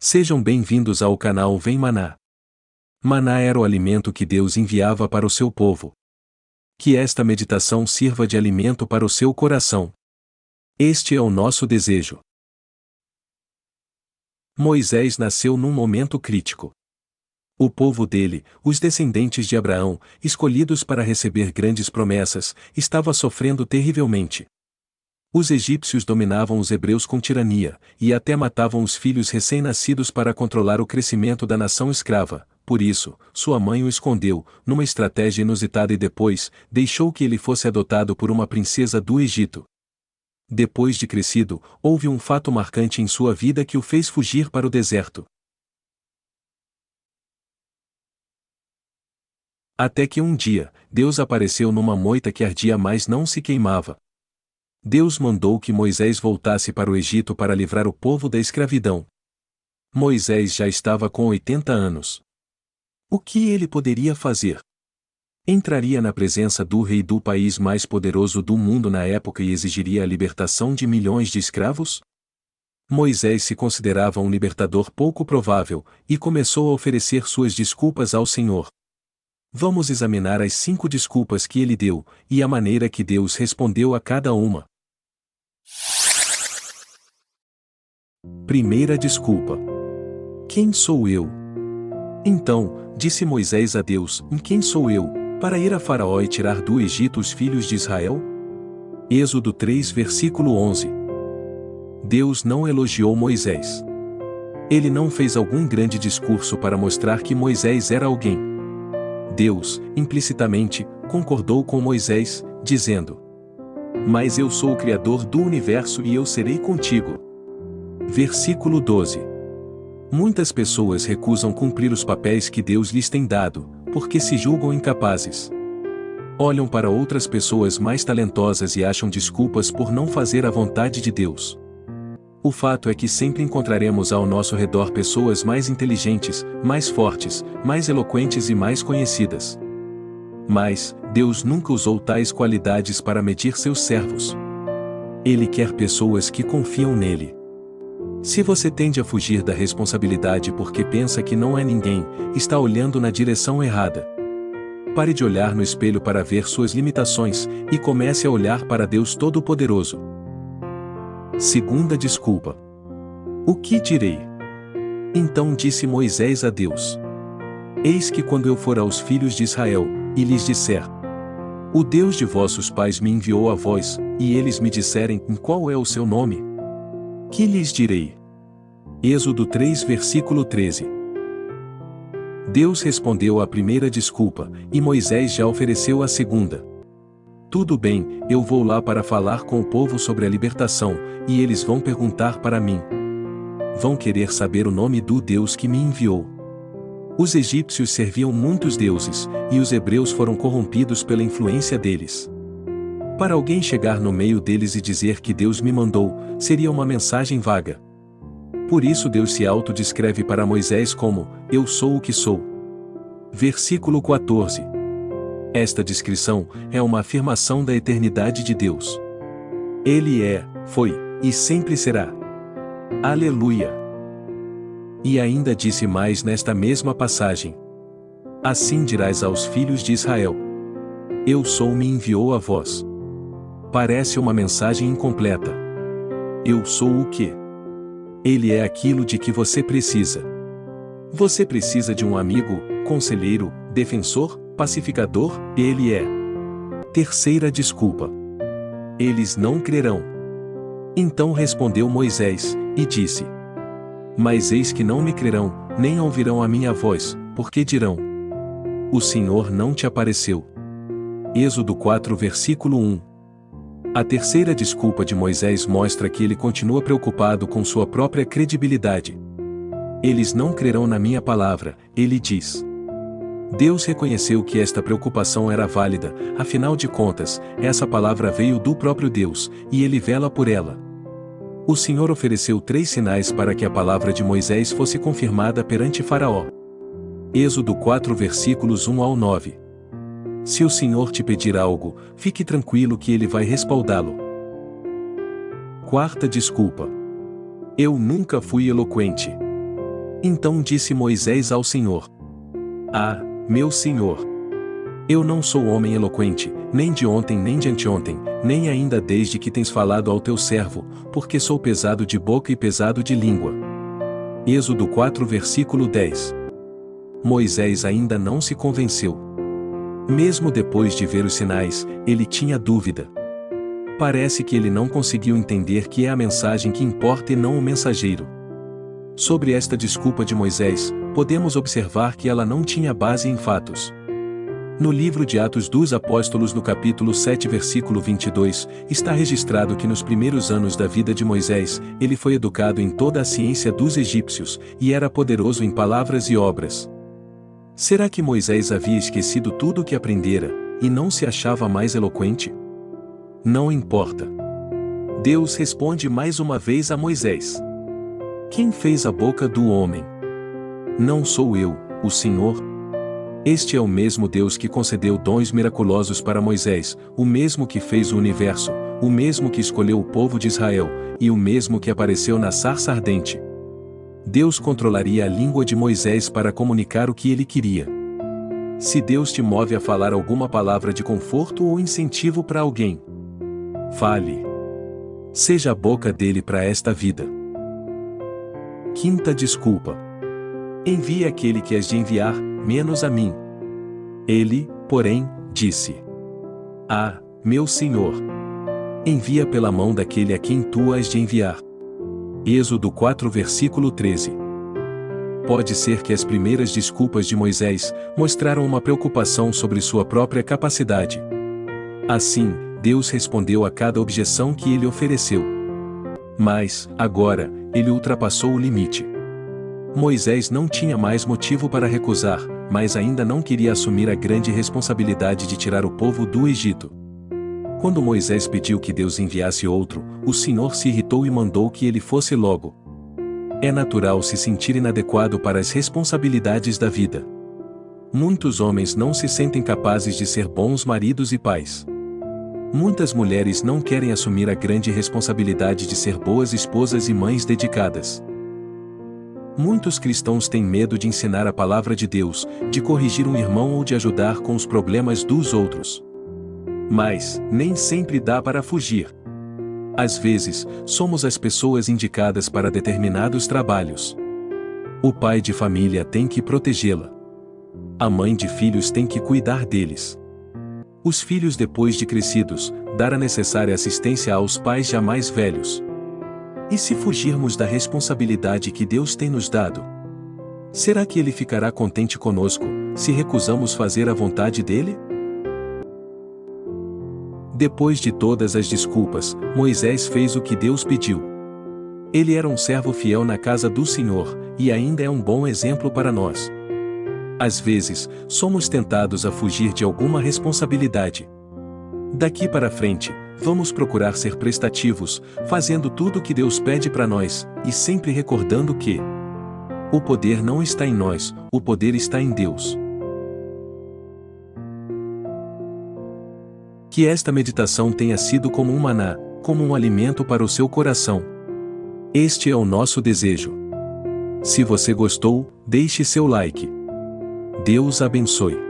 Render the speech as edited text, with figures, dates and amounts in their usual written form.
Sejam bem-vindos ao canal Vem Maná. Maná era o alimento que Deus enviava para o seu povo. Que esta meditação sirva de alimento para o seu coração. Este é o nosso desejo. Moisés nasceu num momento crítico. O povo dele, os descendentes de Abraão, escolhidos para receber grandes promessas, estava sofrendo terrivelmente. Os egípcios dominavam os hebreus com tirania, e até matavam os filhos recém-nascidos para controlar o crescimento da nação escrava. Por isso, sua mãe o escondeu, numa estratégia inusitada, e depois, deixou que ele fosse adotado por uma princesa do Egito. Depois de crescido, houve um fato marcante em sua vida que o fez fugir para o deserto. Até que um dia, Deus apareceu numa moita que ardia mas não se queimava. Deus mandou que Moisés voltasse para o Egito para livrar o povo da escravidão. Moisés já estava com 80 anos. O que ele poderia fazer? Entraria na presença do rei do país mais poderoso do mundo na época e exigiria a libertação de milhões de escravos? Moisés se considerava um libertador pouco provável, e começou a oferecer suas desculpas ao Senhor. Vamos examinar as 5 desculpas que ele deu, e a maneira que Deus respondeu a cada uma. Primeira desculpa. Quem sou eu? Então, disse Moisés a Deus: quem sou eu, para ir a Faraó e tirar do Egito os filhos de Israel? Êxodo 3, versículo 11. Deus não elogiou Moisés. Ele não fez algum grande discurso para mostrar que Moisés era alguém. Deus, implicitamente, concordou com Moisés, dizendo: mas eu sou o Criador do universo e eu serei contigo. Versículo 12. Muitas pessoas recusam cumprir os papéis que Deus lhes tem dado, porque se julgam incapazes. Olham para outras pessoas mais talentosas e acham desculpas por não fazer a vontade de Deus. O fato é que sempre encontraremos ao nosso redor pessoas mais inteligentes, mais fortes, mais eloquentes e mais conhecidas. Mas, Deus nunca usou tais qualidades para medir seus servos. Ele quer pessoas que confiam nele. Se você tende a fugir da responsabilidade porque pensa que não é ninguém, está olhando na direção errada. Pare de olhar no espelho para ver suas limitações, e comece a olhar para Deus Todo-Poderoso. Segunda desculpa. O que direi? Então disse Moisés a Deus: eis que quando eu for aos filhos de Israel, e lhes disser: o Deus de vossos pais me enviou a vós, e eles me disserem: qual é o seu nome? Que lhes direi? Êxodo 3, versículo 13. Deus respondeu à primeira desculpa, e Moisés já ofereceu a segunda. Tudo bem, eu vou lá para falar com o povo sobre a libertação, e eles vão perguntar para mim. Vão querer saber o nome do Deus que me enviou. Os egípcios serviam muitos deuses, e os hebreus foram corrompidos pela influência deles. Para alguém chegar no meio deles e dizer que Deus me mandou, seria uma mensagem vaga. Por isso Deus se autodescreve para Moisés como: eu sou o que sou. Versículo 14. Esta descrição é uma afirmação da eternidade de Deus. Ele é, foi, e sempre será. Aleluia! E ainda disse mais nesta mesma passagem: assim dirás aos filhos de Israel: eu sou me enviou a vós. Parece uma mensagem incompleta. Eu sou o quê? Ele é aquilo de que você precisa. Você precisa de um amigo, conselheiro, defensor, pacificador? Ele é. Terceira desculpa. Eles não crerão. Então respondeu Moisés, e disse: mas eis que não me crerão, nem ouvirão a minha voz, porque dirão: o Senhor não te apareceu. Êxodo 4, versículo 1. A terceira desculpa de Moisés mostra que ele continua preocupado com sua própria credibilidade. Eles não crerão na minha palavra, ele diz. Deus reconheceu que esta preocupação era válida, afinal de contas, essa palavra veio do próprio Deus, e ele vela por ela. O Senhor ofereceu 3 sinais para que a palavra de Moisés fosse confirmada perante Faraó. Êxodo 4, versículos 1 ao 9. Se o Senhor te pedir algo, fique tranquilo que ele vai respaldá-lo. Quarta desculpa. Eu nunca fui eloquente. Então disse Moisés ao Senhor: Ah, meu Senhor! Eu não sou homem eloquente, nem de ontem nem de anteontem, nem ainda desde que tens falado ao teu servo, porque sou pesado de boca e pesado de língua. Êxodo 4 versículo 10. Moisés ainda não se convenceu. Mesmo depois de ver os sinais, ele tinha dúvida. Parece que ele não conseguiu entender que é a mensagem que importa e não o mensageiro. Sobre esta desculpa de Moisés, podemos observar que ela não tinha base em fatos. No livro de Atos dos Apóstolos, no capítulo 7, versículo 22, está registrado que nos primeiros anos da vida de Moisés, ele foi educado em toda a ciência dos egípcios, e era poderoso em palavras e obras. Será que Moisés havia esquecido tudo o que aprendera, e não se achava mais eloquente? Não importa. Deus responde mais uma vez a Moisés: Quem fez a boca do homem? Não sou eu, o Senhor? Este é o mesmo Deus que concedeu dons miraculosos para Moisés, o mesmo que fez o universo, o mesmo que escolheu o povo de Israel, e o mesmo que apareceu na sarça ardente. Deus controlaria a língua de Moisés para comunicar o que ele queria. Se Deus te move a falar alguma palavra de conforto ou incentivo para alguém, fale. Seja a boca dele para esta vida. Quinta desculpa. Envie aquele que has de enviar, menos a mim. Ele, porém, disse: Ah, meu Senhor! Envia pela mão daquele a quem tu has de enviar. Êxodo 4 versículo 13. Pode ser que as primeiras desculpas de Moisés mostraram uma preocupação sobre sua própria capacidade. Assim, Deus respondeu a cada objeção que ele ofereceu. Mas, agora, ele ultrapassou o limite. Moisés não tinha mais motivo para recusar, mas ainda não queria assumir a grande responsabilidade de tirar o povo do Egito. Quando Moisés pediu que Deus enviasse outro, o Senhor se irritou e mandou que ele fosse logo. É natural se sentir inadequado para as responsabilidades da vida. Muitos homens não se sentem capazes de ser bons maridos e pais. Muitas mulheres não querem assumir a grande responsabilidade de ser boas esposas e mães dedicadas. Muitos cristãos têm medo de ensinar a palavra de Deus, de corrigir um irmão ou de ajudar com os problemas dos outros. Mas, nem sempre dá para fugir. Às vezes, somos as pessoas indicadas para determinados trabalhos. O pai de família tem que protegê-la. A mãe de filhos tem que cuidar deles. Os filhos, depois de crescidos, dar a necessária assistência aos pais já mais velhos. E se fugirmos da responsabilidade que Deus tem nos dado? Será que Ele ficará contente conosco, se recusamos fazer a vontade dEle? Depois de todas as desculpas, Moisés fez o que Deus pediu. Ele era um servo fiel na casa do Senhor, e ainda é um bom exemplo para nós. Às vezes, somos tentados a fugir de alguma responsabilidade. Daqui para frente, vamos procurar ser prestativos, fazendo tudo o que Deus pede para nós, e sempre recordando que o poder não está em nós, o poder está em Deus. Que esta meditação tenha sido como um maná, como um alimento para o seu coração. Este é o nosso desejo. Se você gostou, deixe seu like. Deus abençoe.